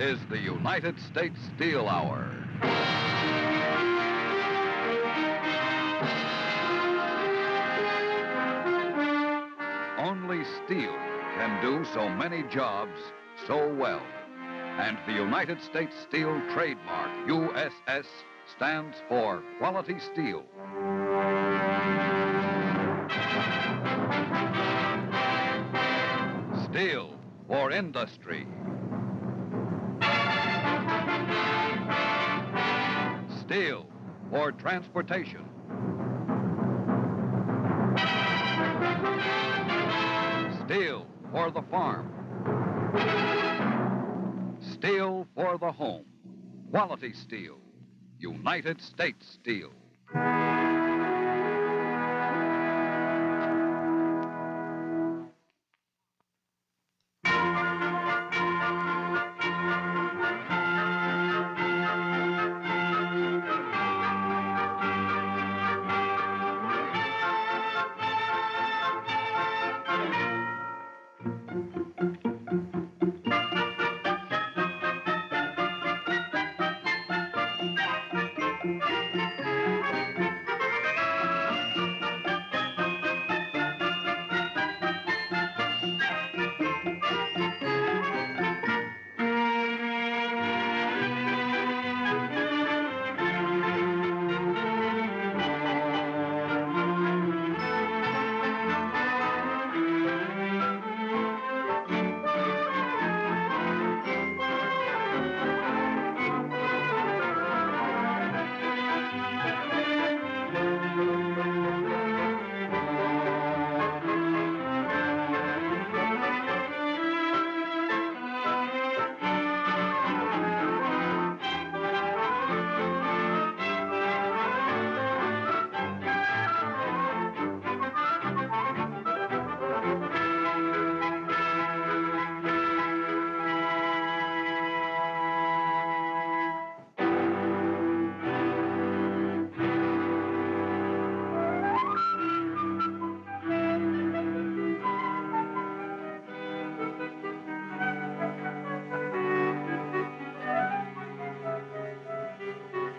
is the United States Steel Hour. Only steel can do so many jobs so well. And the United States Steel trademark, USS, stands for quality steel. Steel for industry. Steel for transportation. Steel for the farm. Steel for the home. Quality steel. United States Steel.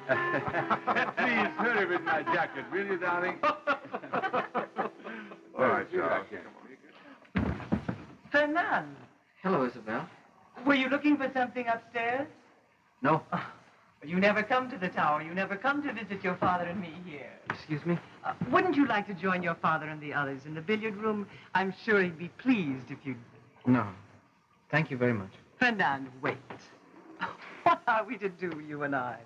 Please hurry with my jacket, will you, darling? All right, Charles. Fernand, Hello, Isabel. were you looking for something upstairs? No. You never come to the tower. You never come to visit your father and me here. Excuse me? Wouldn't you like to join your father and the others in the billiard room? I'm sure he'd be pleased if you'd... No. Thank you very much. Fernand, wait. What are we to do, you and I?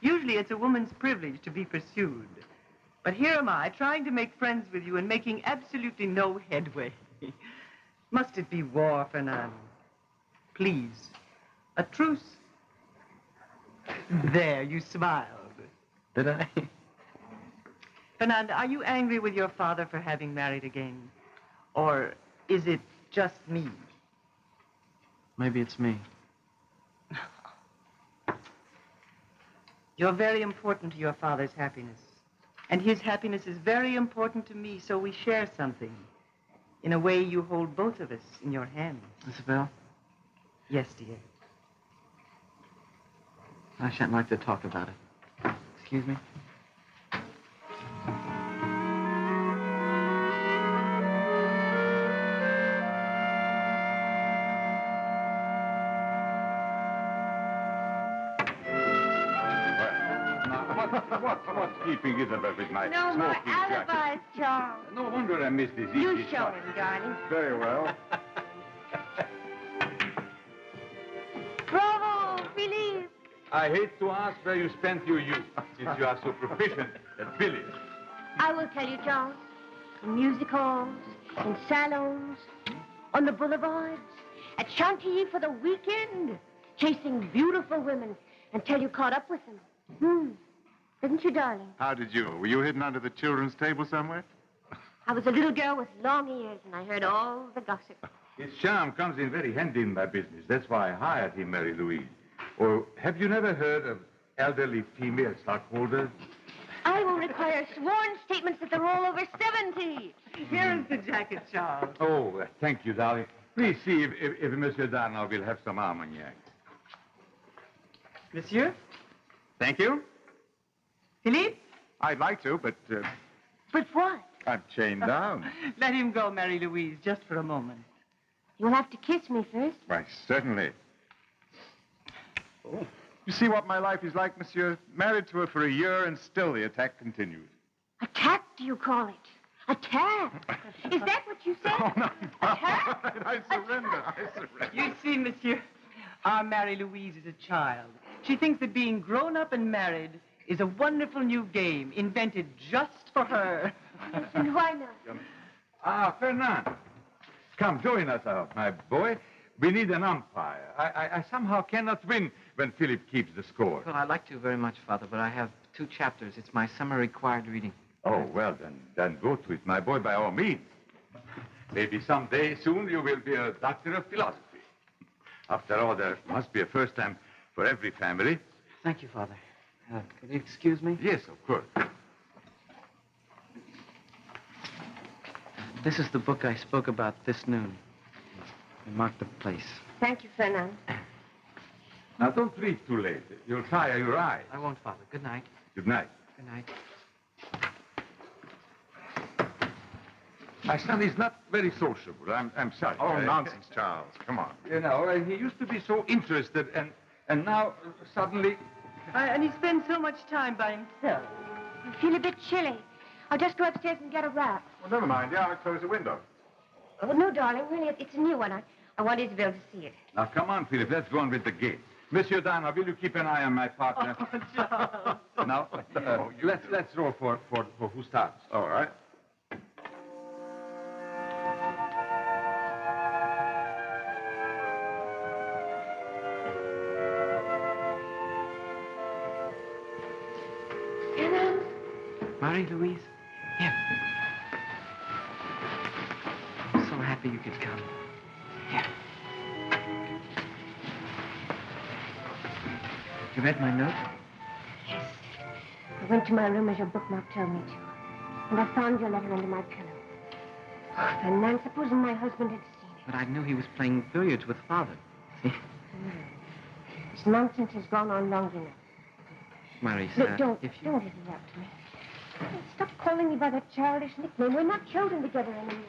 Usually it's a woman's privilege to be pursued. But here am I, trying to make friends with you and making absolutely no headway. Must it be war, Fernand? Please, a truce. There, you smiled. Did I? Fernand, are you angry with your father for having married again? Or is it just me? Maybe it's me. You're very important to your father's happiness. And his happiness is very important to me, so we share something. In a way, you hold both of us in your hands. Isabel, Yes, dear. I shan't like to talk about it. Excuse me? What's keeping Isabel with my No more smoking jacket? alibis, Charles. No wonder I missed this You easy show shot. him, darling. Very well. Bravo, Philippe. I hate to ask where you spent your youth, since you are so proficient at billiards. I will tell you, Charles. In music halls, in salons, on the boulevards, at Chantilly for the weekend, chasing beautiful women until you caught up with them. Didn't you, darling? How did you? Were you hidden under the children's table somewhere? I was a little girl with long ears, and I heard all the gossip. His charm comes in very handy in my business. That's why I hired him, Mary Louise. Or have you never heard of elderly female stockholders? I will require sworn statements that they're all over 70. Here's the jacket, Charles. Oh, thank you, darling. Please see if Monsieur Darnell will have some Armagnac. Monsieur? Thank you. Philippe? I'd like to, but But what? I'm chained down. Let him go, Mary Louise, just for a moment. You'll have to kiss me first. Why, certainly. Oh. You see what my life is like, monsieur? Married to her for a year, and still the attack continues. Attack, do you call it? Attack? Is that what you said? Oh, no. Attack? I surrender. I surrender. You see, monsieur, our Mary Louise is a child. She thinks that being grown up and married is a wonderful new game invented just for her. And why not? Ah, Fernand. Come, join us, my boy. We need an umpire. I somehow cannot win when Philip keeps the score. Well, I'd like to very much, Father, but I have 2 chapters. It's my summer required reading. Oh, well, then go to it, my boy, by all means. Maybe someday soon you will be a doctor of philosophy. After all, there must be a first time for every family. Thank you, Father. Could you excuse me? Yes, of course. This is the book I spoke about this noon. I marked the place. Thank you, Fernand. Now, don't read too late. You'll tire your eyes. I won't, Father. Good night. Good night. Good night. My son is not very sociable. I'm sorry. Oh, nonsense, Charles. Come on. You know, he used to be so interested, and now suddenly... And he spends so much time by himself. I feel a bit chilly. I'll just go upstairs and get a wrap. Well, never mind. Yeah, I'll close the window. Oh, no, darling. Really, it's a new one. I want Isabel to see it. Now, come on, Philip. Let's go on with the game. Monsieur Dana, will you keep an eye on my partner? Oh, Charles. Now, let's roll for who starts. All right. Fernand? Marie Louise? Here. I'm so happy you could come. Here. You read my note? Yes. I went to my room as your bookmark told me to. And I found your letter under my pillow. Oh, Fernand, supposing my husband had seen it. But I knew he was playing billiards with Father. See? No. This nonsense has gone on long enough. Marie, Look, don't if you... interrupt me. Stop calling me by that childish nickname. We're not children together anymore.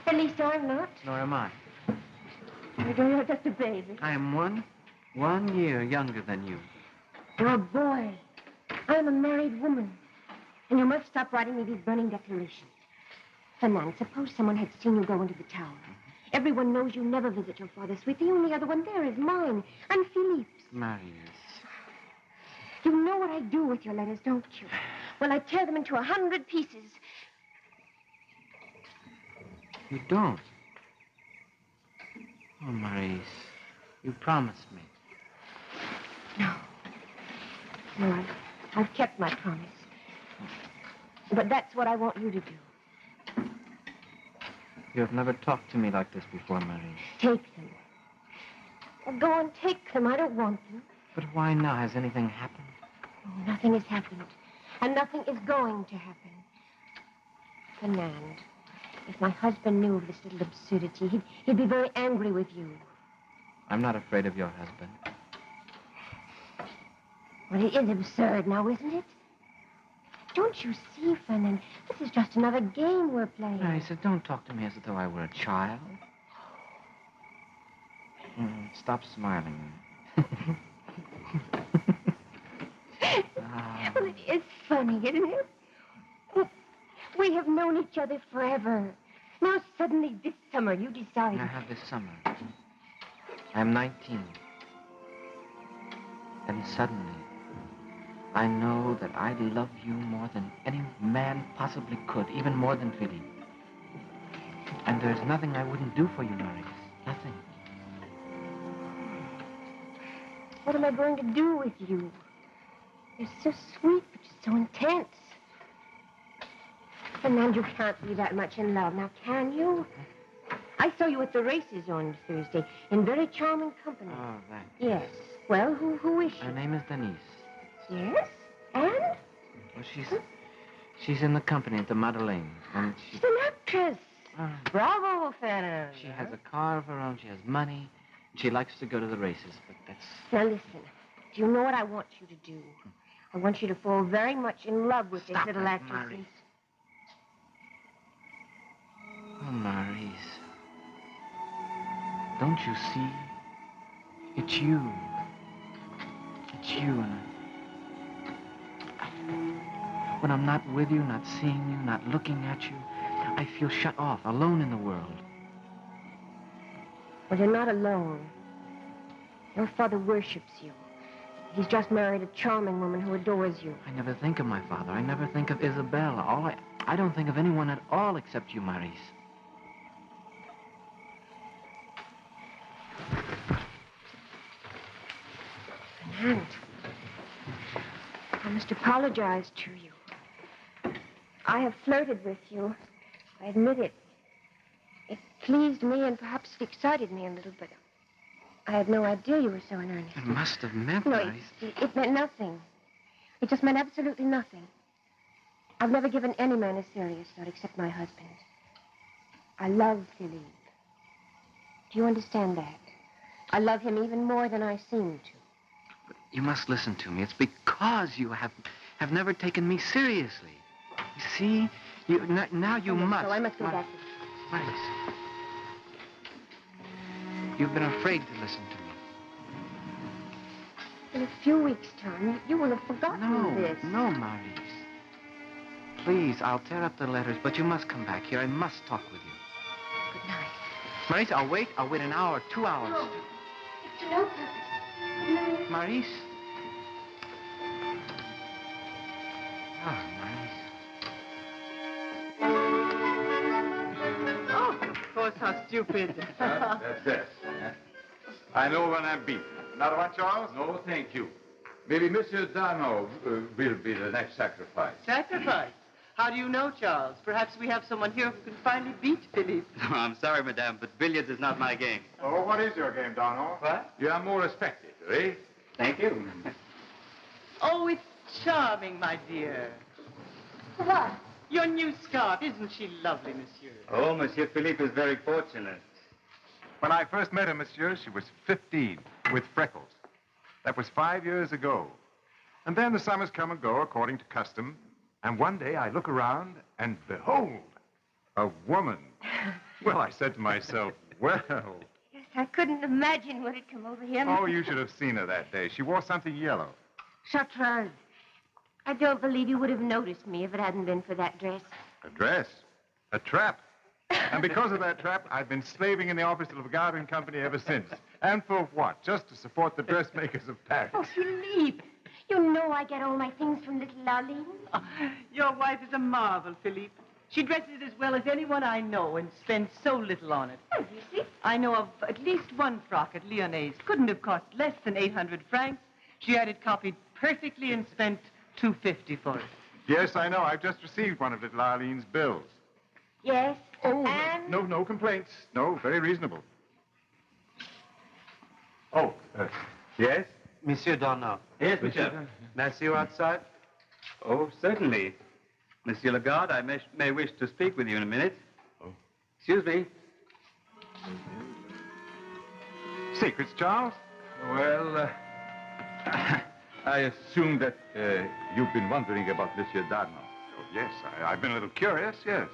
At least I'm not. Nor am I. You're just a baby. I am one year younger than you. You're a boy. I'm a married woman. And you must stop writing me these burning declarations. Fernand, suppose someone had seen you go into the tower. Everyone knows you never visit your father's suite. The only other one there is mine. And Philippe's. Marie, You know what I do with your letters, don't you? Well, I tear them into 100 pieces. you don't. Oh, Maurice, you promised me. No. No, I've kept my promise. But that's what I want you to do. You have never talked to me like this before, Marie. Take them. Well, go on, take them. I don't want them. But why now? Has anything happened? Oh, nothing has happened. And nothing is going to happen. Fernand, if my husband knew of this little absurdity, he'd be very angry with you. I'm not afraid of your husband. Well, it is absurd now, isn't it? Don't you see, Fernand? This is just another game we're playing. I said, don't talk to me as though I were a child. Stop smiling. Well, it is funny, isn't it? We have known each other forever. Now, suddenly, this summer, you decide... I have this summer. I'm 19. And suddenly, I know that I love you more than any man possibly could, even more than Philippe. And there's nothing I wouldn't do for you, Maurice. Nothing. What am I going to do with you? You're so sweet, but you're so intense. Fernand, you can't be that much in love, now can you? I saw you at the races on Thursday, in very charming company. Oh, that. Yes. Well, who is she? Her name is Denise. Yes? And? Well, she's in the company at the Madeleine. And She's an actress. Oh, Bravo, Fernand. she has a car of her own. She has money. And she likes to go to the races, but that's... Now, listen. Do you know what I want you to do? I want you to fall very much in love with this Stop little it, actress. Maurice. Oh, Maurice. Don't you see? It's you. It's you. And when I'm not with you, not seeing you, not looking at you, I feel shut off, alone in the world. Well, you're not alone. Your father worships you. He's just married a charming woman who adores you. I never think of my father. I never think of Isabella. I don't think of anyone at all except you, Maurice. Fernand, I must apologize to you. I have flirted with you. I admit it. It pleased me and perhaps it excited me a little, but I had no idea you were so in earnest. It must have meant, No, Maurice. it meant nothing. It just meant absolutely nothing. I've never given any man a serious thought except my husband. I love Philippe. Do you understand that? I love him even more than I seem to. But you must listen to me. It's because you have never taken me seriously. You see? Now you must. So I must go back to... Maurice. You've been afraid to listen to me. In a few weeks' time, you will have forgotten this. No, Maurice. Please, I'll tear up the letters, but you must come back here. I must talk with you. Good night. Maurice, I'll wait. I'll wait an hour, 2 hours. No. It's to no purpose. Maurice? Oh, Maurice. Oh, of course, how stupid. That's it. I know when I'm beaten. Another one, Charles? No, thank you. Maybe Monsieur Darno will be the next sacrifice. Sacrifice? How do you know, Charles? Perhaps we have someone here who can finally beat Philippe. I'm sorry, madame, but billiards is not my game. Oh, what is your game, Darno? What? You are more a spectator, eh? Thank you. Oh, it's charming, my dear. What? Your new scarf. Isn't she lovely, monsieur? Oh, Monsieur Philippe is very fortunate. When I first met her, monsieur, she was 15, with freckles. That was 5 years ago. And then the summers come and go according to custom. And one day I look around and behold, a woman. Well, I said to myself, well. Yes, I couldn't imagine what had come over him. Oh, you should have seen her that day. She wore something yellow. Chartreuse. I don't believe you would have noticed me if it hadn't been for that dress. A dress. A trap. And because of that trap, I've been slaving in the office of the garden company ever since. And for what? Just to support the dressmakers of Paris. Oh, Philippe. You know I get all my things from little Lynn. Your wife is a marvel, Philippe. She dresses it as well as anyone I know and spends so little on it. Oh, you see? I know of at least one frock at Lyonnais. Couldn't have cost less than 800 francs. She had it copied perfectly and spent $250 for it. Yes, I know. I've just received one of little Arlene's bills. Yes. Oh, and... no complaints. No, very reasonable. Oh, yes? Monsieur Darno. Yes, monsieur. May I see you outside? Oh, certainly. Monsieur Lagarde, I may wish to speak with you in a minute. Oh. Excuse me. Secrets, Charles? Well, I assume that you've been wondering about Monsieur Darno. Oh, yes, I've been a little curious, yes.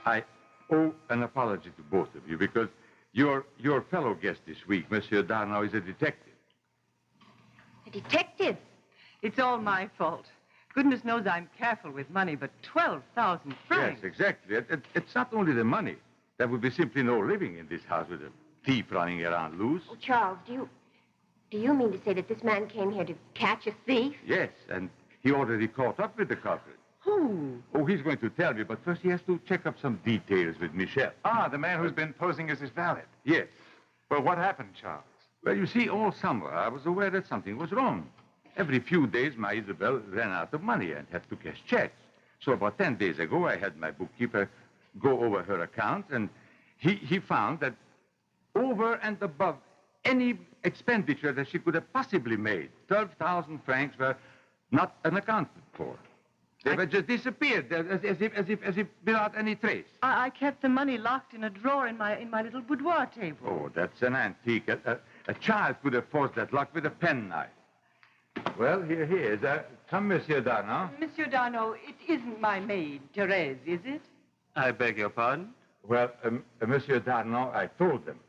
I owe an apology to both of you because your fellow guest this week, Monsieur Darno, is a detective. A detective? It's all my fault. Goodness knows I'm careful with money, but 12,000 francs. Yes, exactly. It's not only the money. There would be simply no living in this house with a thief running around loose. Oh, Charles, do you mean to say that this man came here to catch a thief? Yes, and he already caught up with the culprit. Who? Oh, he's going to tell me, but first he has to check up some details with Michel. Ah, the man who's been posing as his valet. Yes. Well, what happened, Charles? Well, you see, all summer I was aware that something was wrong. Every few days, my Isabel ran out of money and had to cash checks. So about 10 days ago, I had my bookkeeper go over her accounts, and he found that over and above any expenditure that she could have possibly made, 12,000 francs were not unaccounted for. They were just disappeared, as if without any trace. I kept the money locked in a drawer in my little boudoir table. Oh, that's an antique. A child could have forced that lock with a penknife. Well, here he is. Come, Monsieur Darnand. Monsieur Darnand, it isn't my maid, Therese, is it? I beg your pardon? Well, Monsieur Darnand, I told them.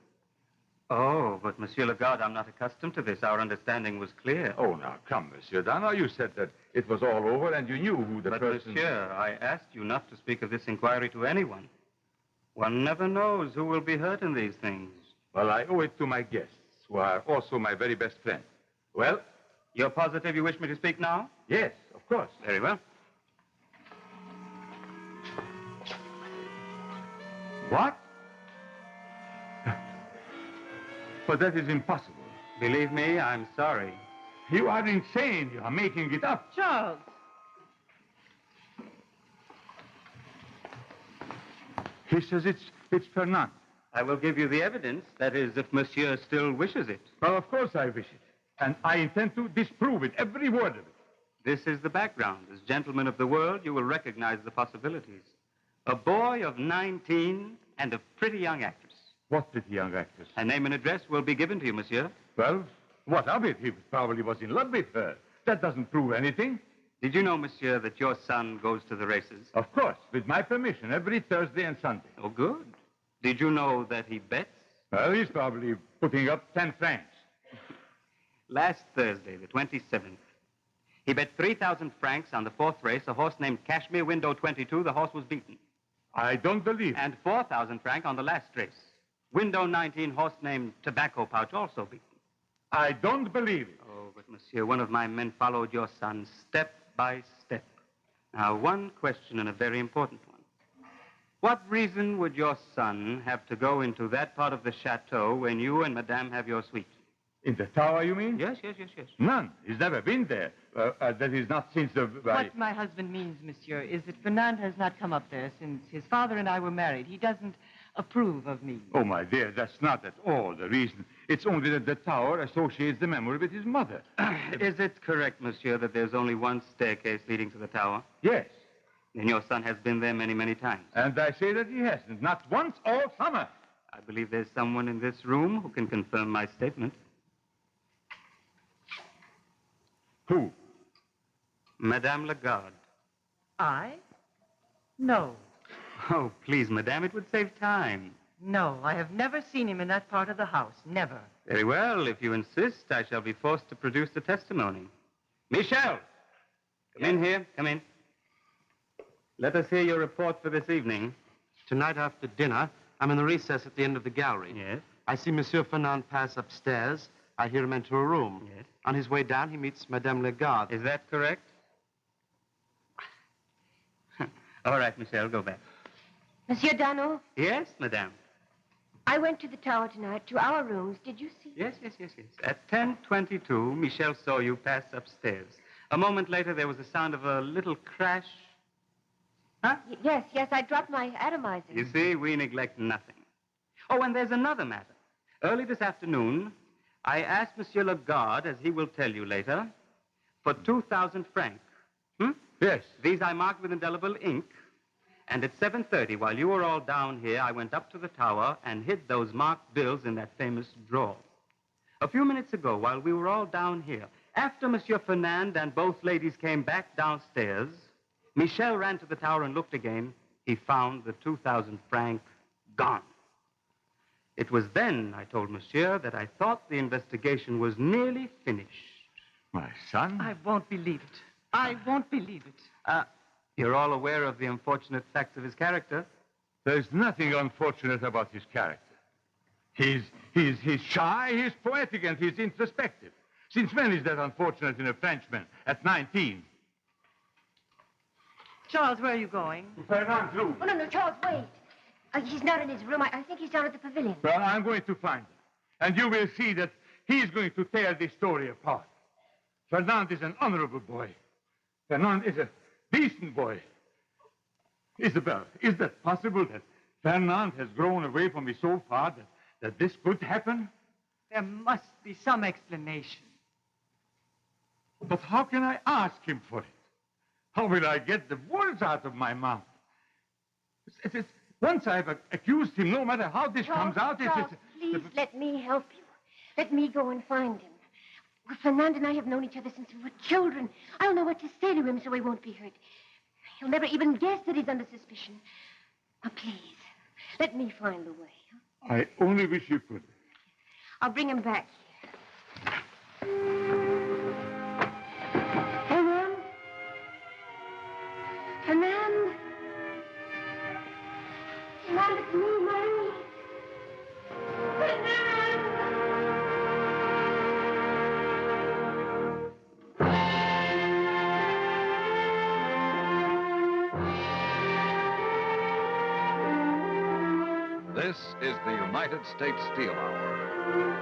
Oh, but Monsieur Lagarde, I'm not accustomed to this. Our understanding was clear. Oh, now, come, Monsieur Darnand. You said that it was all over and you knew who the But, person... Monsieur, I asked you not to speak of this inquiry to anyone. One never knows who will be hurt in these things. Well, I owe it to my guests, who are also my very best friends. Well? You're positive you wish me to speak now? Yes, of course. Very well. What? But that is impossible. Believe me, I'm sorry. You are insane. You are making it up. Charles. He says it's Fernand. I will give you the evidence. That is, if Monsieur still wishes it. Well, of course I wish it. And I intend to disprove it, every word of it. This is the background. As gentlemen of the world, you will recognize the possibilities. A boy of 19 and a pretty young actress. What pretty young actress? A name and address will be given to you, Monsieur. Well, what of it? He probably was in love with her. That doesn't prove anything. Did you know, Monsieur, that your son goes to the races? Of course, with my permission, every Thursday and Sunday. Oh, good. Did you know that he bets? Well, he's probably putting up 10 francs. Last Thursday, the 27th, he bet 3,000 francs on the fourth race, a horse named Cashmere Window 22. The horse was beaten. I don't believe it. And 4,000 francs on the last race. Window 19, horse named Tobacco Pouch, also beaten. I don't believe it. Oh, but, Monsieur, one of my men followed your son step by step. Now, one question and a very important one. What reason would your son have to go into that part of the chateau when you and Madame have your suite? In the tower, you mean? Yes. None. He's never been there. That is not since the... What my husband means, Monsieur, is that Fernand has not come up there since his father and I were married. He doesn't approve of me. Oh, my dear, that's not at all the reason. It's only that the tower associates the memory with his mother. Is it correct, Monsieur, that there's only one staircase leading to the tower? Yes. Then your son has been there many, many times. And I say that he hasn't. Not once all summer. I believe there's someone in this room who can confirm my statement. Who? Madame Lagarde. I? No. Oh, please, Madame, it would save time. No, I have never seen him in that part of the house. Never. Very well. If you insist, I shall be forced to produce the testimony. Michel! Come in here. Come in. Let us hear your report for this evening. Tonight after dinner, I'm in the recess at the end of the gallery. Yes? I see Monsieur Fernand pass upstairs. I hear him enter a room. Yes. On his way down, he meets Madame Lagarde. Is that correct? All right, Michel, go back. Monsieur Darnand, Yes, Madame. I went to the tower tonight, to our rooms. Did you see? Yes. At 10:22, Michel saw you pass upstairs. A moment later, there was the sound of a little crash. Huh? Yes, I dropped my atomizer. You see, we neglect nothing. Oh, and there's another matter. Early this afternoon, I asked Monsieur Lagarde, as he will tell you later, for 2,000 francs. Yes. These I marked with indelible ink. And at 7:30, while you were all down here, I went up to the tower and hid those marked bills in that famous drawer. A few minutes ago, while we were all down here, after Monsieur Fernand and both ladies came back downstairs, Michel ran to the tower and looked again. He found the 2,000 francs gone. It was then, I told Monsieur, that I thought the investigation was nearly finished. My son? I won't believe it. I won't believe it. You're all aware of the unfortunate facts of his character. There's nothing unfortunate about his character. He's shy, he's poetic, and he's introspective. Since when is that unfortunate in a Frenchman at 19? Charles, where are you going? Fernand's room. Oh, no, Charles, wait. He's not in his room. I think he's down at the pavilion. Well, I'm going to find him. And you will see that he's going to tear this story apart. Fernand is an honorable boy. Fernand is a decent boy. Isabel, is that possible that Fernand has grown away from me so far that this could happen? There must be some explanation. But how can I ask him for it? How will I get the words out of my mouth? Once I've accused him, no matter how this comes out, Charles, please let me help you. Let me go and find him. Well, Fernand and I have known each other since we were children. I don't know what to say to him so he won't be hurt. He'll never even guess that he's under suspicion. Now, please, let me find the way. I only wish you could. I'll bring him back here. Fernand? Fernand? Fernand, it's me, Marie. Fernand! This is the United States Steel Hour.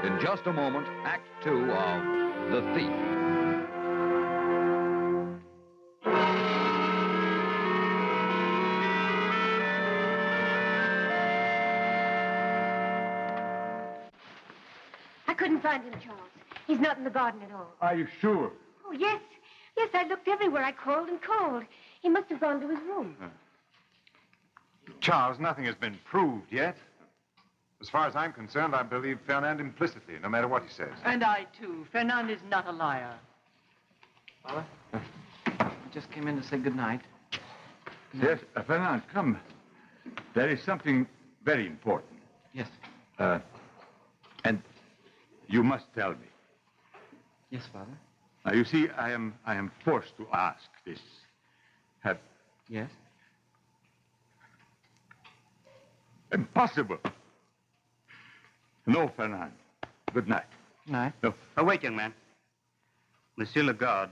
In just a moment, Act Two of The Thief. I couldn't find him, Charles. He's not in the garden at all. Are you sure? Oh, yes. Yes, I looked everywhere. I called and called. He must have gone to his room. Charles, nothing has been proved yet. As far as I'm concerned, I believe Fernand implicitly, no matter what he says. And I, too. Fernand is not a liar. Father, I just came in to say good night. Yes, Fernand, come. There is something very important. Yes. And you must tell me. Yes, Father. Now, you see, I am forced to ask this. Yes? Impossible. No, Fernand. Good night. Night. No. Oh, wait, young man. Monsieur Lagarde,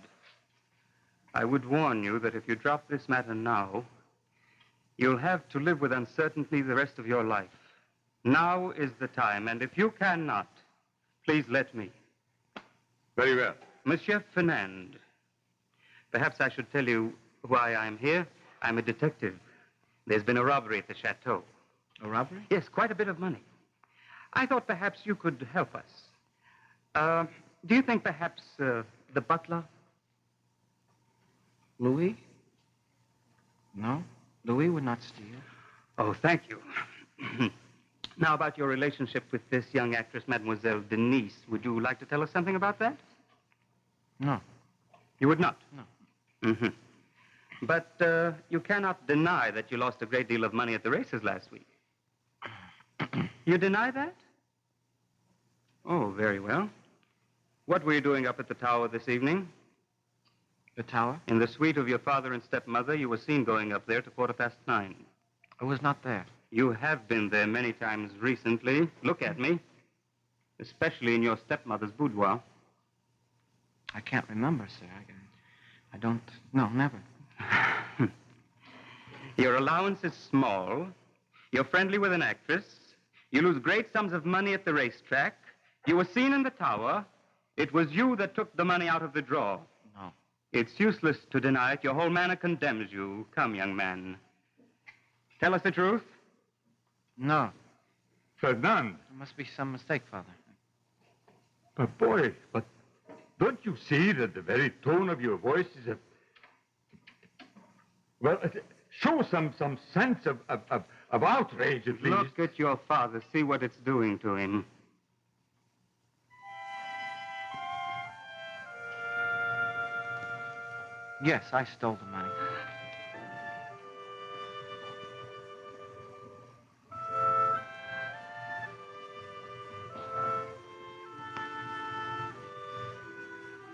I would warn you that if you drop this matter now, you'll have to live with uncertainty the rest of your life. Now is the time, and if you cannot, please let me. Very well. Monsieur Fernand, perhaps I should tell you why I'm here. I'm a detective. There's been a robbery at the chateau. A robbery? Yes, quite a bit of money. I thought perhaps you could help us. Do you think perhaps the butler? Louis? No, Louis would not steal. Oh, thank you. Now, about your relationship with this young actress, Mademoiselle Denise, would you like to tell us something about that? No. You would not? No. Mm-hmm. But you cannot deny that you lost a great deal of money at the races last week. You deny that? Oh, very well. What were you doing up at the tower this evening? The tower? In the suite of your father and stepmother, you were seen going up there to 9:15. I was not there. You have been there many times recently. Look at me. Especially in your stepmother's boudoir. I can't remember, sir. I don't... No, never. Your allowance is small. You're friendly with an actress. You lose great sums of money at the racetrack. You were seen in the tower. It was you that took the money out of the drawer. No. It's useless to deny it. Your whole manner condemns you. Come, young man. Tell us the truth. No. Fernand. There must be some mistake, Father. But, boy, but don't you see that the very tone of your voice is a... Well, show some sense of outrage, at least. Look at your father. See what it's doing to him. Yes, I stole the money.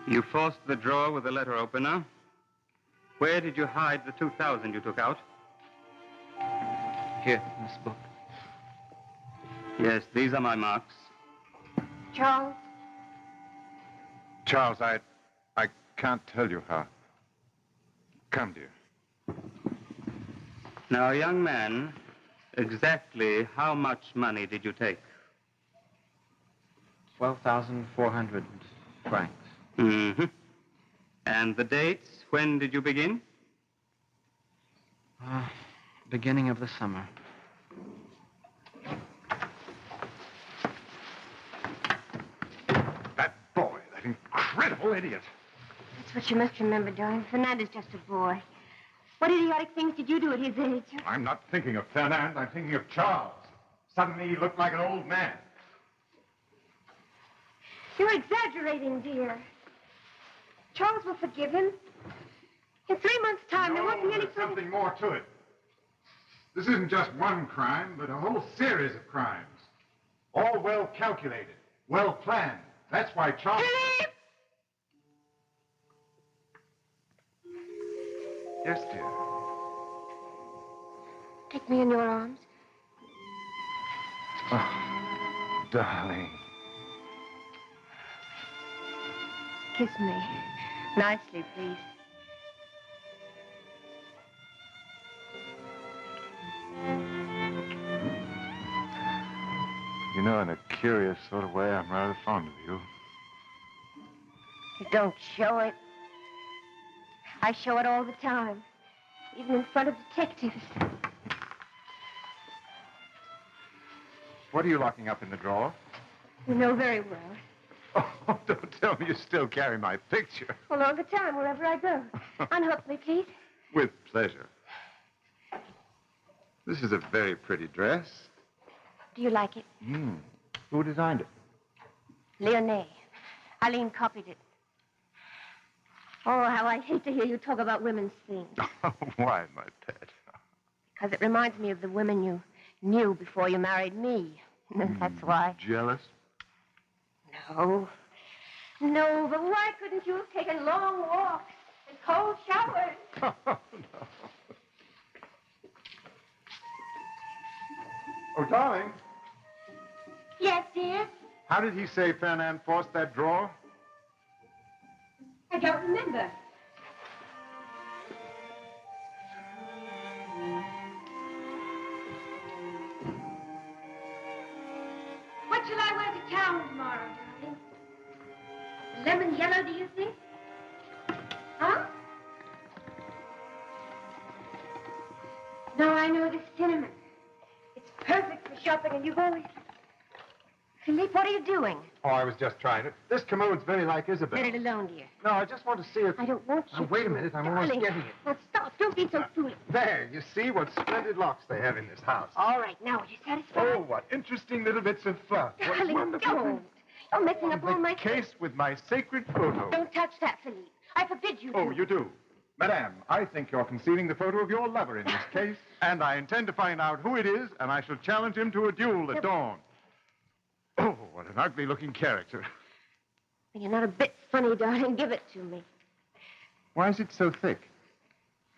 You forced the drawer with the letter opener. Where did you hide the 2,000 you took out? Here, in this book. Yes, these are my marks. Charles? Charles, I can't tell you how. Come, dear. Now, young man, exactly how much money did you take? 12,400 francs. Mm-hmm. And the dates? When did you begin? Beginning of the summer. That boy, that incredible idiot. That's what you must remember, darling. Fernand is just a boy. What idiotic things did you do at his age? I'm not thinking of Fernand. I'm thinking of Charles. Suddenly he looked like an old man. You're exaggerating, dear. Charles will forgive him. In 3 months' time, there won't be any there's something more to it. This isn't just one crime, but a whole series of crimes. All well calculated, well planned. That's why Charles... Philip! Yes, dear. Take me in your arms. Oh, darling. Kiss me. Nicely, please. You know, in a curious sort of way, I'm rather fond of you. You don't show it. I show it all the time, even in front of detectives. What are you locking up in the drawer? You know very well. Oh, don't tell me you still carry my picture. Well, all the time, wherever I go. Unhook me, please. With pleasure. This is a very pretty dress. Do you like it? Who designed it? Leonet. Eileen copied it. Oh, how I hate to hear you talk about women's things. Why, my pet? Because it reminds me of the women you knew before you married me. That's why. Jealous? No. No, but why couldn't you have taken long walks and cold showers? Oh, no. Oh, darling. Yes, dear. How did he say Fernand forced that drawer? I don't remember. What shall I wear to town tomorrow, darling? Lemon yellow, do you think? Huh? No, I know this cinnamon. It's perfect for shopping, and you've always... Philippe, what are you doing? Oh, I was just trying it. This commode's very like Isabel. Let it alone, dear. No, I just want to see if... I don't want you Oh, wait a to. minute, I'm Darling. almost getting it. Now, stop. Don't be so foolish. There, you see what splendid locks they have in this house. All right, now, are you satisfied? Oh, what interesting little bits of fluff. What Darling, wonderful... don't. You're messing up all The my... case with my sacred photo. Don't touch that, Philippe. I forbid you to. Oh, you do? Madame, I think you're concealing the photo of your lover in this case, and I intend to find out who it is, and I shall challenge him to a duel at dawn. Oh, what an ugly-looking character. You're not a bit funny, darling. Give it to me. Why is it so thick?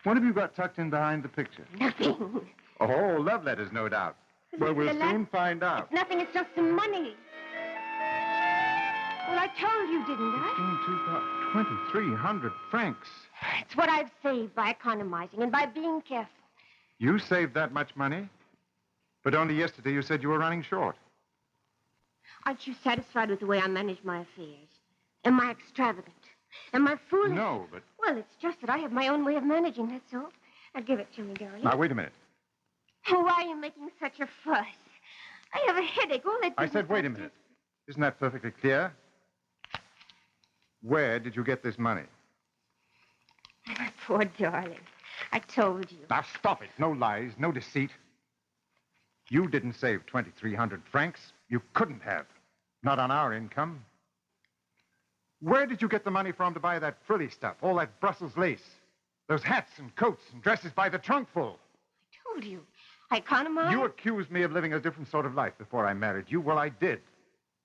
What have you got tucked in behind the picture? Nothing. Oh, love letters, no doubt. Well, we'll soon find out. It's nothing. It's just some money. Well, I told you, didn't I? 2,300 francs. It's what I've saved by economizing and by being careful. You saved that much money? But only yesterday you said you were running short. Aren't you satisfied with the way I manage my affairs? Am I extravagant? Am I foolish? No, but... Well, it's just that I have my own way of managing, that's all. Now, give it to me, darling. Now, wait a minute. Oh, why are you making such a fuss? I have a headache. All that I said, wait a minute. Isn't that perfectly clear? Where did you get this money? My poor darling. I told you. Now, stop it. No lies, no deceit. You didn't save 2,300 francs. You couldn't have. Not on our income. Where did you get the money from to buy that frilly stuff, all that Brussels lace? Those hats and coats and dresses by the trunkful. I told you. I economized. You accused me of living a different sort of life before I married you. Well, I did.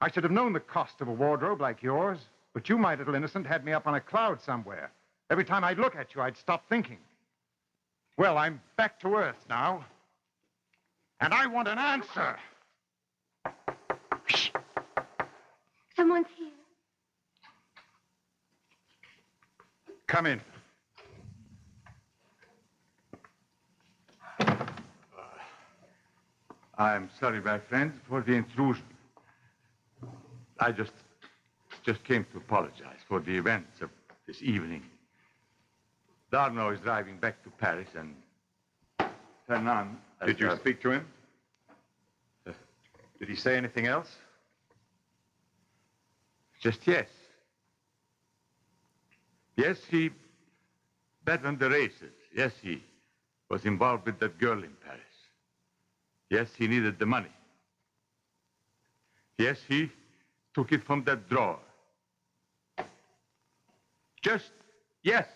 I should have known the cost of a wardrobe like yours. But you, my little innocent, had me up on a cloud somewhere. Every time I'd look at you, I'd stop thinking. Well, I'm back to earth now. And I want an answer. Shh. Someone's here. Come in. I'm sorry, my friends, for the intrusion. I just came to apologize for the events of this evening. Darno is driving back to Paris, and Fernand... Did you speak to him? Did he say anything else? Just yes. Yes, he bet on the races. Yes, he was involved with that girl in Paris. Yes, he needed the money. Yes, he took it from that drawer. Just yes.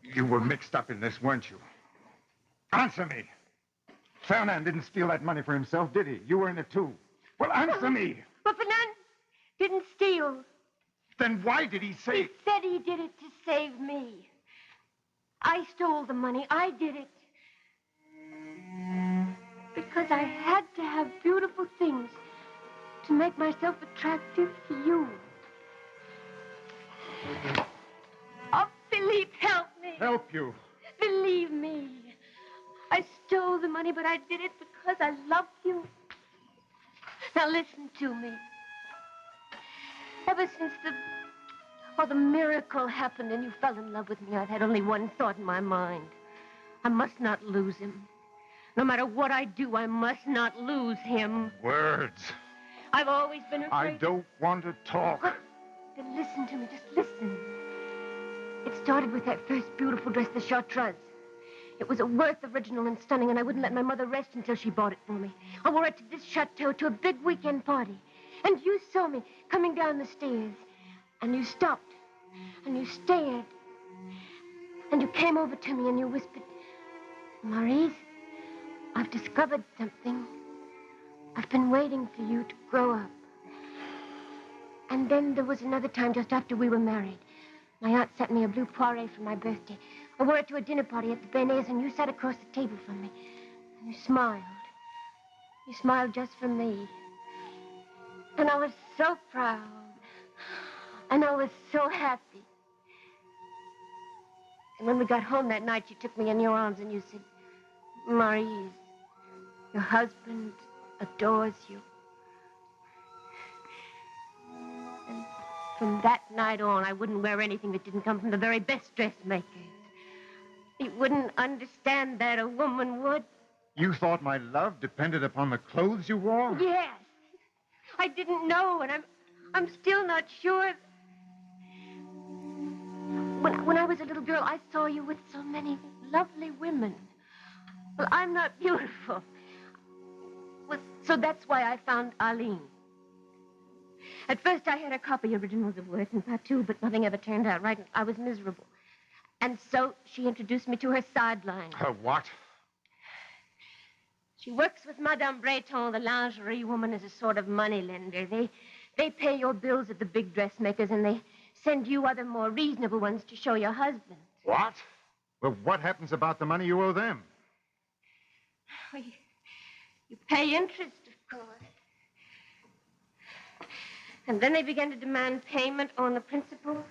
You were mixed up in this, weren't you? Answer me. Fernand didn't steal that money for himself, did he? You were in it, too. Well, answer me. But Fernand didn't steal. Then why did he say... He said he did it to save me. I stole the money. I did it. Because I had to have beautiful things to make myself attractive to you. Oh, Philippe, help me. Help you? Believe me. I stole the money, but I did it because I loved you. Now listen to me. Ever since the miracle happened and you fell in love with me, I've had only one thought in my mind. I must not lose him. No matter what I do, I must not lose him. Words. I've always been afraid. I don't want to talk. Then listen to me. Just listen. It started with that first beautiful dress, the chartreuse. It was a Worth original and stunning, and I wouldn't let my mother rest until she bought it for me. I wore it to this chateau, to a big weekend party. And you saw me coming down the stairs. And you stopped. And you stared. And you came over to me and you whispered, Maurice, I've discovered something. I've been waiting for you to grow up. And then there was another time just after we were married. My aunt sent me a blue poire for my birthday. I wore it to a dinner party at the Bernays, and you sat across the table from me. And you smiled. You smiled just for me. And I was so proud. And I was so happy. And when we got home that night, you took me in your arms and you said, Maurice, your husband adores you. And from that night on, I wouldn't wear anything that didn't come from the very best dressmakers. You wouldn't understand that, a woman would. You thought my love depended upon the clothes you wore? Yes. I didn't know, and I'm still not sure. When I was a little girl, I saw you with so many lovely women. Well, I'm not beautiful. Well, so that's why I found Arlene. At first, I had her copy originals of Worth and Patou, but nothing ever turned out right, and I was miserable. And so she introduced me to her sideline. Her what? She works with Madame Breton, the lingerie woman, as a sort of moneylender. They pay your bills at the big dressmakers, and they send you other more reasonable ones to show your husband. What? Well, what happens about the money you owe them? Well, you pay interest, of course. And then they begin to demand payment on the principal.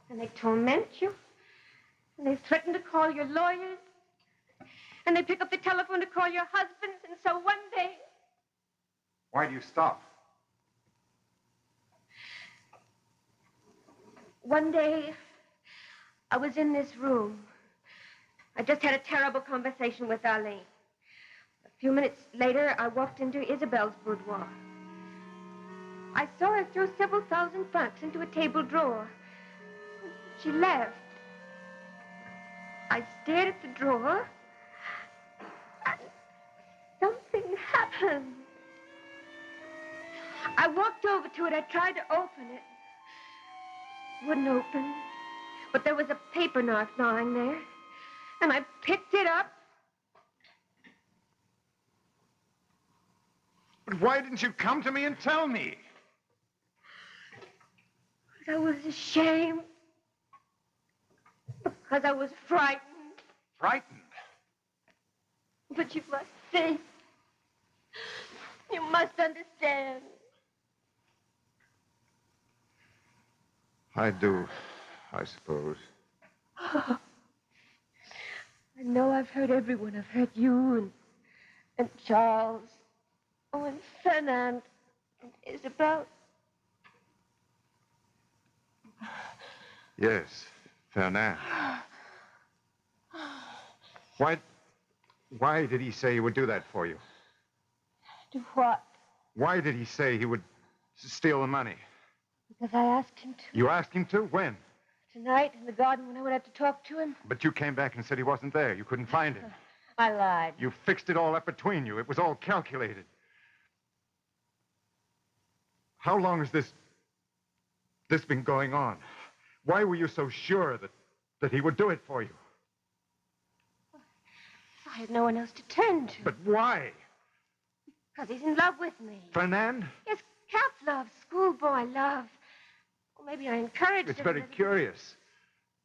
And they torment you. And they threaten to call your lawyers. And they pick up the telephone to call your husbands. And so one day... Why do you stop? One day, I was in this room. I just had a terrible conversation with Arlene. A few minutes later, I walked into Isabel's boudoir. I saw her throw several thousand francs into a table drawer. She left. I stared at the drawer. And something happened. I walked over to it. I tried to open it. Wouldn't open. But there was a paper knife lying there. And I picked it up. But why didn't you come to me and tell me? Because I was ashamed. Because I was frightened. Frightened? But you must see. You must understand. I do, I suppose. Oh, I know I've hurt everyone. I've hurt you and Charles. Oh, and Fernand and Isabel. Yes, Fernand. Why did he say he would do that for you? Do what? Why did he say he would steal the money? Because I asked him to. You asked him to? When? Tonight in the garden when I went out to talk to him. But you came back and said he wasn't there. You couldn't find him. I lied. You fixed it all up between you. It was all calculated. How long has this been going on? Why were you so sure that he would do it for you? I had no one else to turn to. But why? Because he's in love with me. Fernand? Yes, calf love, schoolboy love. Or maybe I encouraged It's him. very curious.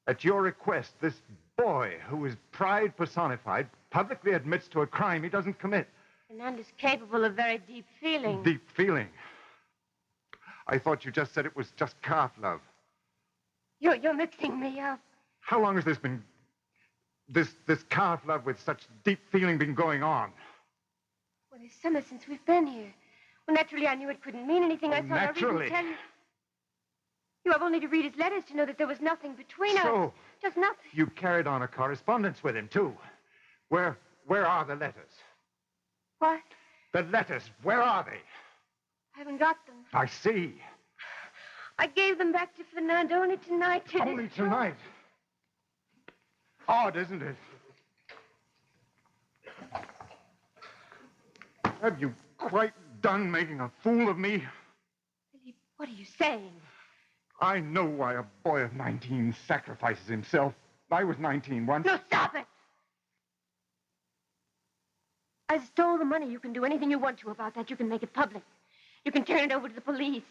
At your request, this boy, who is pride personified, publicly admits to a crime he doesn't commit. Fernand is capable of very deep feeling. Deep feeling. I thought you just said it was just calf love. You're mixing me up. How long has this been... This calf love with such deep feeling been going on? Well, there's summer since we've been here. Well, naturally, I knew it couldn't mean anything. I thought naturally. I'd tell you. You have only to read his letters to know that there was nothing between us. So, just nothing. you carried on a correspondence with him, too. Where are the letters? What? The letters, where are they? I haven't got them. I see. I gave them back to Fernand only tonight. Only tonight? Odd, isn't it? Have you quite done making a fool of me? Philip, what are you saying? I know why a boy of 19 sacrifices himself. I was 19 once. No, stop it! I stole the money. You can do anything you want to about that. You can make it public. You can turn it over to the police.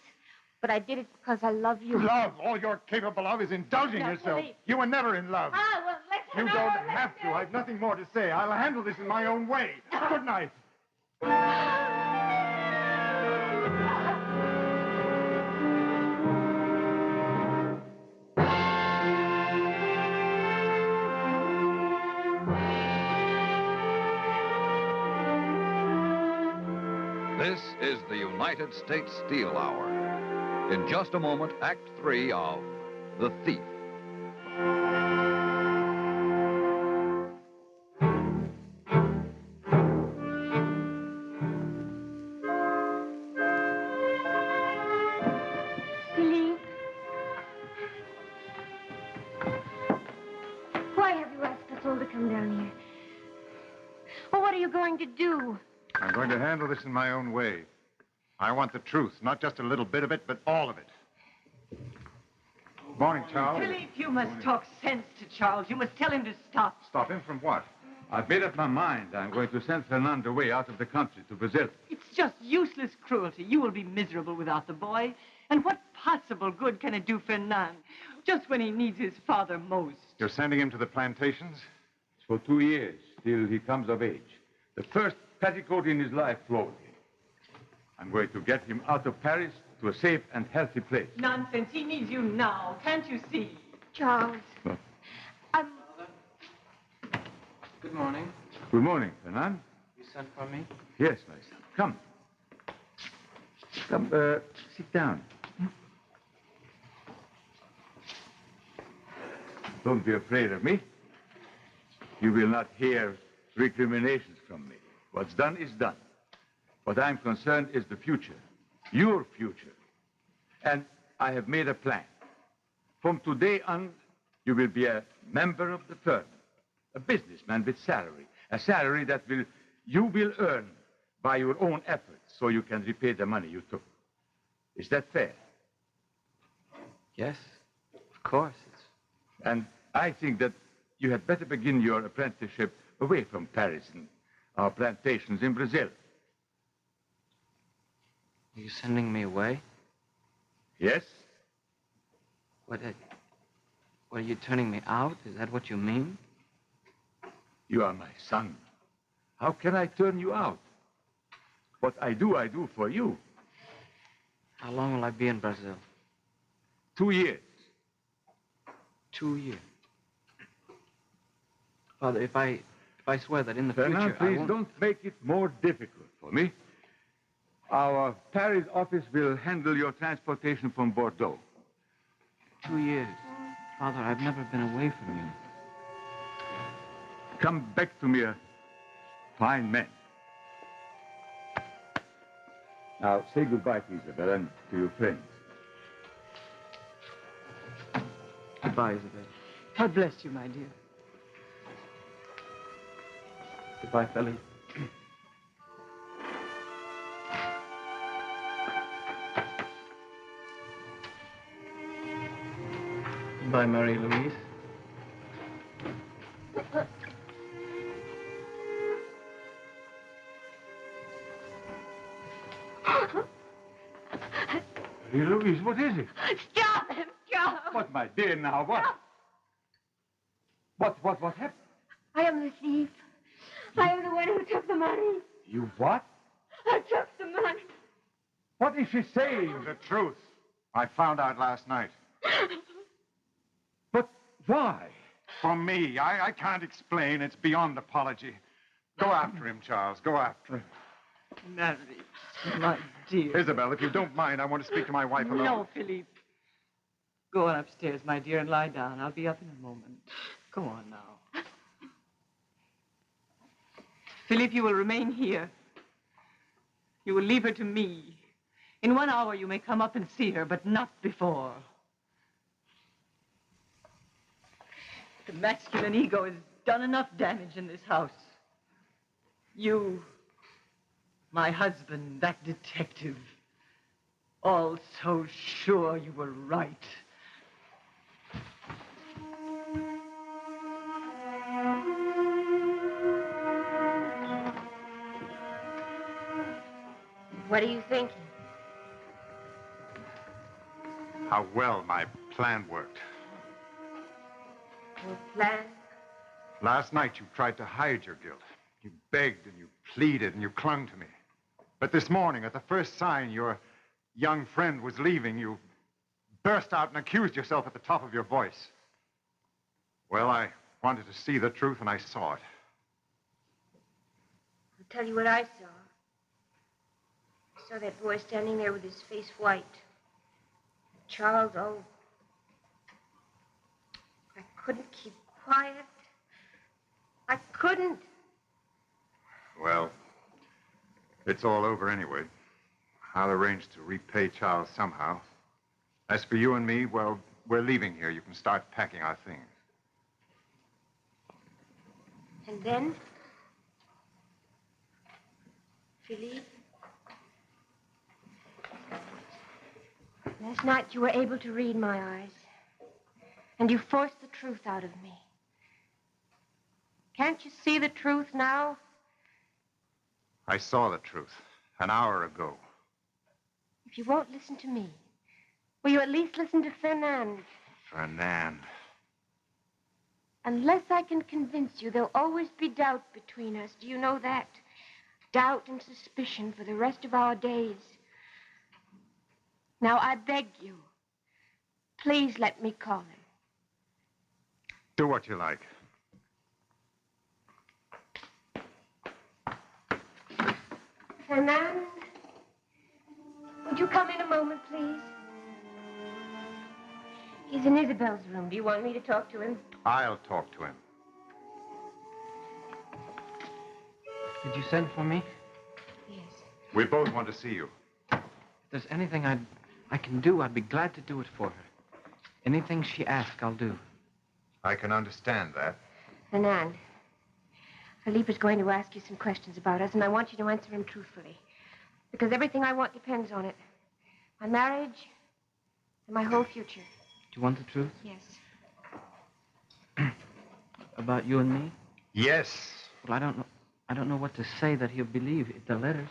But I did it because I love you. Love? All you're capable of is indulging yourself. Philippe. You were never in love. Ah, well, listen. You don't have to. I've nothing more to say. I'll handle this in my own way. Good night. This is the United States Steel Hour. In just a moment, Act 3 of The Thief. Philippe? Why have you asked us all to come down here? Well, what are you going to do? I'm going to handle this in my own way. I want the truth, not just a little bit of it, but all of it. Morning, Charles. Philippe, you must talk sense to Charles. You must tell him to stop. Stop him from what? I've made up my mind. I'm going to send Fernando away out of the country to Brazil. It's just useless cruelty. You will be miserable without the boy. And what possible good can it do Fernand? Just when he needs his father most. You're sending him to the plantations? It's for 2 years, till he comes of age. The first petticoat in his life, probably. I'm going to get him out of Paris to a safe and healthy place. Nonsense. He needs you now. Can't you see? Charles. What? Good morning. Good morning, Fernand. You sent for me? Yes, my son. Come. Come, sit down. Don't be afraid of me. You will not hear recriminations from me. What's done is done. What I'm concerned is the future. Your future. And I have made a plan. From today on, you will be a member of the firm. A businessman with salary. A salary that you will earn by your own efforts so you can repay the money you took. Is that fair? Yes, of course. And I think that you had better begin your apprenticeship away from Paris and our plantations in Brazil. Are you sending me away? Yes? What are you turning me out? Is that what you mean? You are my son. How can I turn you out? What I do for you. How long will I be in Brazil? 2 years. 2 years. Father, if I swear that in the Fernand, future I please won't... don't make it more difficult for me. Our Paris office will handle your transportation from Bordeaux. 2 years. Father, I've never been away from you. Come back to me a fine man. Now, say goodbye to Isabel and to your friends. Goodbye, Isabel. God bless you, my dear. Goodbye, Philly. Goodbye, Mary Louise. Mary Louise, what is it? Stop him, stop! What, my dear, now, what? What happened? I am the thief. I am the one who took the money. You what? I took the money. What is she saying? The truth. I found out last night. But why? For me, I can't explain. It's beyond apology. Go after him, Charles. Go after him. Mary, my dear. Isabel, if you don't mind, I want to speak to my wife alone. No, Philippe. Go on upstairs, my dear, and lie down. I'll be up in a moment. Go on now. Philippe, you will remain here. You will leave her to me. In 1 hour, you may come up and see her, but not before. The masculine ego has done enough damage in this house. You, my husband, that detective, all so sure you were right. What are you thinking? How well my plan worked. Your plan? Last night, you tried to hide your guilt. You begged and you pleaded and you clung to me. But this morning, at the first sign your young friend was leaving, you burst out and accused yourself at the top of your voice. Well, I wanted to see the truth, and I saw it. I'll tell you what I saw. I saw that boy standing there with his face white. Charles, oh, I couldn't keep quiet. I couldn't. Well, it's all over anyway. I'll arrange to repay Charles somehow. As for you and me, well, we're leaving here. You can start packing our things. And then? Philippe? Last night you were able to read my eyes. And you forced the truth out of me. Can't you see the truth now? I saw the truth an hour ago. If you won't listen to me, will you at least listen to Fernand? Fernand. Unless I can convince you, there'll always be doubt between us. Do you know that? Doubt and suspicion for the rest of our days. Now, I beg you, please let me call him. Do what you like. Fernand, would you come in a moment, please? He's in Isabel's room. Do you want me to talk to him? I'll talk to him. Did you send for me? Yes. We both want to see you. If there's anything I can do, I'd be glad to do it for her. Anything she asks, I'll do. I can understand that. Fernand, Philippe is going to ask you some questions about us, and I want you to answer him truthfully. Because everything I want depends on it. My marriage and my whole future. Do you want the truth? Yes. About you and me? Yes. Well, I don't know what to say that he'll believe. The letters.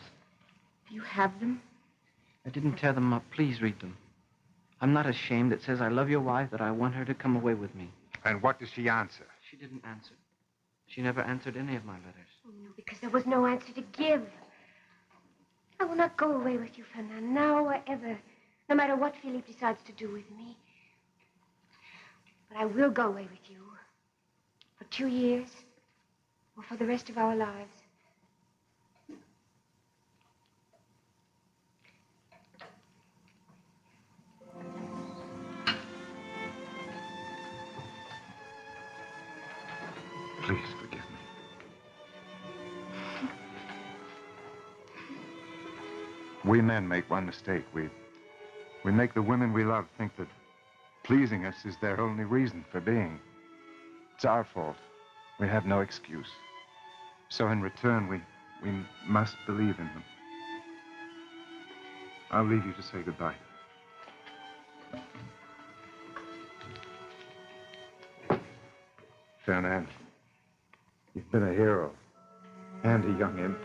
Do you have them? I didn't tear them up. Please read them. I'm not ashamed. It says I love your wife, that I want her to come away with me. And what does she answer? She didn't answer. She never answered any of my letters. Oh, no, because there was no answer to give. I will not go away with you, Fernand, now or ever, no matter what Philippe decides to do with me. But I will go away with you for 2 years or for the rest of our lives. Please forgive me. We men make one mistake. We make the women we love think that pleasing us is their only reason for being. It's our fault. We have no excuse. So in return, we must believe in them. I'll leave you to say goodbye. Fernand, you've been a hero and a young imp.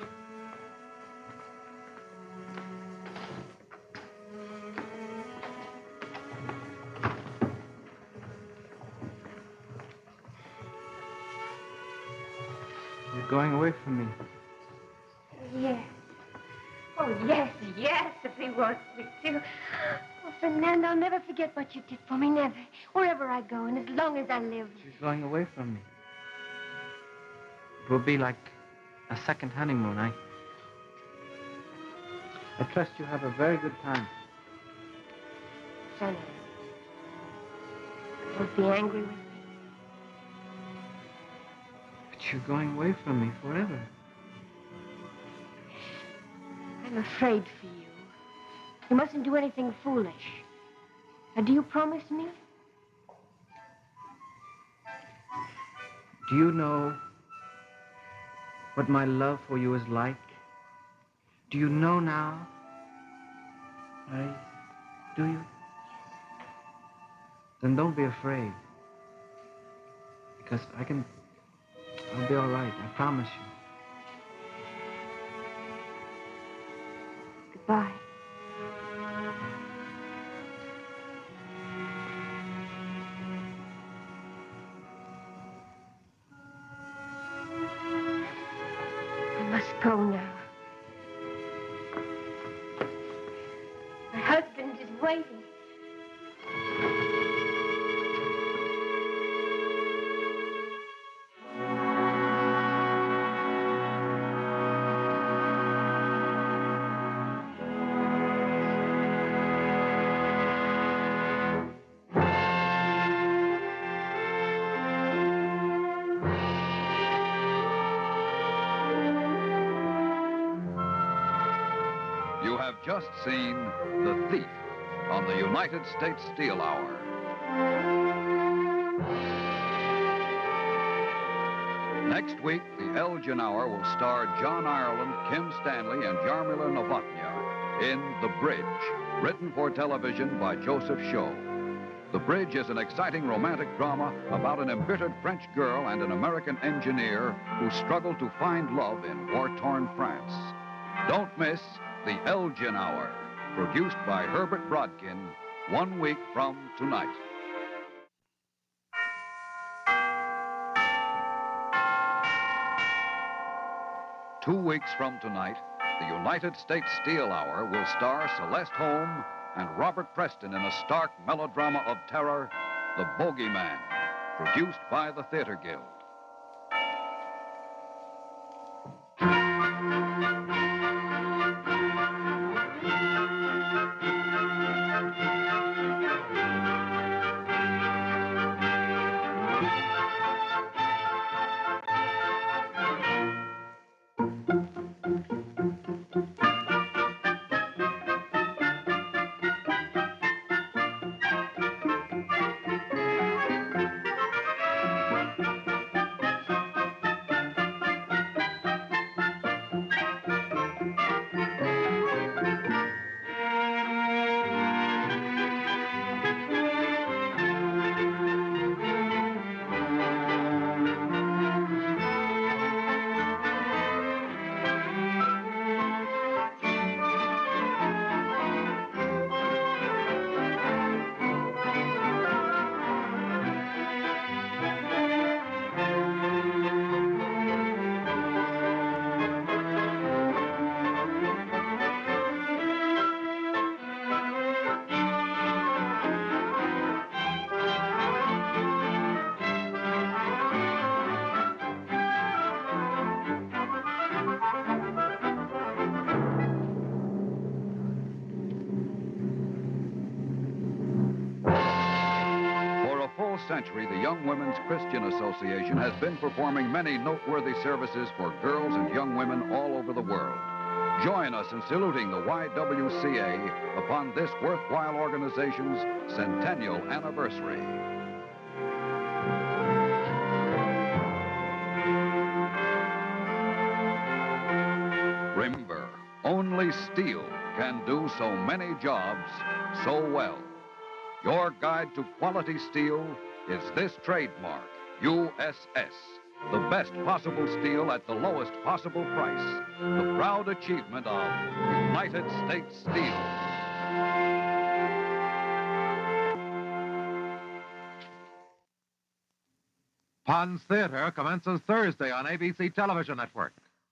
You're going away from me. Yes. Oh, yes, yes, if he wants me to. Oh, Fernando, I'll never forget what you did for me, never. Wherever I go and as long as I live. She's going away from me. It will be like a second honeymoon. I trust you have a very good time. Fernando, don't be angry with me. But you're going away from me forever. I'm afraid for you. You mustn't do anything foolish. Now, do you promise me? Do you know what my love for you is like? Do you know now? Do you? Then don't be afraid. Because I'll be all right, I promise you. Goodbye. I must go now. My husband is waiting. You have just seen The Thief on the United States Steel Hour. Next week, the Elgin Hour will star John Ireland, Kim Stanley, and Jarmila Novotnya in The Bridge, written for television by Joseph Shaw. The Bridge is an exciting romantic drama about an embittered French girl and an American engineer who struggle to find love in war-torn France. Don't miss The Elgin Hour, produced by Herbert Brodkin, 1 week from tonight. Two weeks from tonight, the United States Steel Hour will star Celeste Holm and Robert Preston in a stark melodrama of terror, The Bogeyman, produced by the Theater Guild. Century, the Young Women's Christian Association has been performing many noteworthy services for girls and young women all over the world. Join us in saluting the YWCA upon this worthwhile organization's centennial anniversary. Remember, only steel can do so many jobs so well. Your guide to quality steel is this trademark, USS. The best possible steel at the lowest possible price. The proud achievement of United States Steel. Pond's Theater commences Thursday on ABC Television Network.